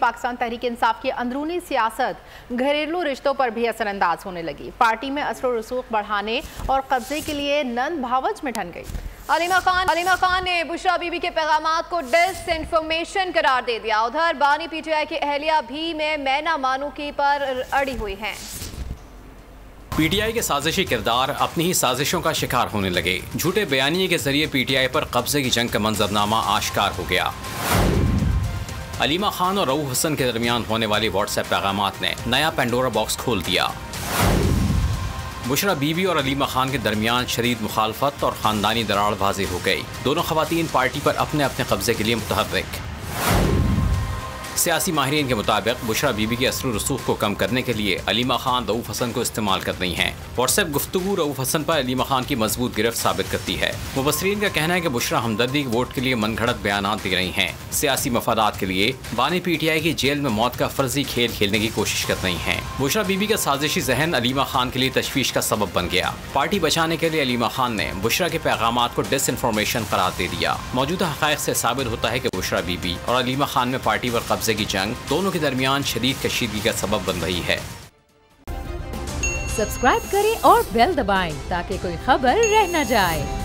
पाकिस्तान तहरीक इंसाफ की अंदरूनी सियासत घरेलू रिश्तों पर भी असरअंदाज होने लगी। पार्टी में असर रसूख बढ़ाने और कब्जे के लिए नंद भावच में ठन गई। अलीमा खान ने बुशरा बीबी के पैगामात को डिसइंफॉर्मेशन करार दे दिया। उधर बानी पीटीआई की अहलिया भी में मैं ना मानू की पर अड़ी हुई हैं। पीटीआई के साजिशी किरदार अपनी ही साजिशों का शिकार होने लगे। झूठे बयानिए के जरिए पीटीआई पर कब्जे की जंग का मंजरनामा आश्कार हो गया। अलीमा खान और रऊफ हसन के दरमियान होने वाली व्हाट्सएप पैगामात ने नया पेंडोरा बॉक्स खोल दिया। बुशरा बीबी और अलीमा खान के दरमियान शदीद मुखालफत और ख़ानदानी दरार वाज़ेह हो गई। दोनों ख़वातीन पार्टी पर अपने अपने कब्जे के लिए मुतहर्रिक। सियासी माहिरीन के मुताबिक बुशरा बीबी के असर रसूख को कम करने के लिए अलीमा खान रऊफ हसन को इस्तेमाल कर रही हैं। व्हाट्सएप गुफ्तगू रऊफ हसन पर अलीमा खान की मजबूत गिरफ्त साबित करती है। मुबसरीन का कहना है कि बुशरा हमदर्दी के वोट के लिए मनगढ़ंत बयानात दे रही हैं। सियासी मफादात के लिए बानी पीटीआई की जेल में मौत का फर्जी खेल खेलने की कोशिश कर रही हैं। बुशरा बीबी का साजिशी जहन अलीमा खान के लिए तशवीश का सबब बन गया। पार्टी बचाने के लिए अलीमा खान ने बुशरा के पैगामात को डिसइंफॉर्मेशन करार दे दिया। मौजूदा हक़ाइक़ से साबित होता है कि बुशरा बीबी और अलीमा खान में पार्टी पर कब्जे की जंग दोनों के दरमियान शदीद कशीदगी का सबब बन रही है। सब्सक्राइब करें और बेल दबाएं ताकि कोई खबर रह न जाए।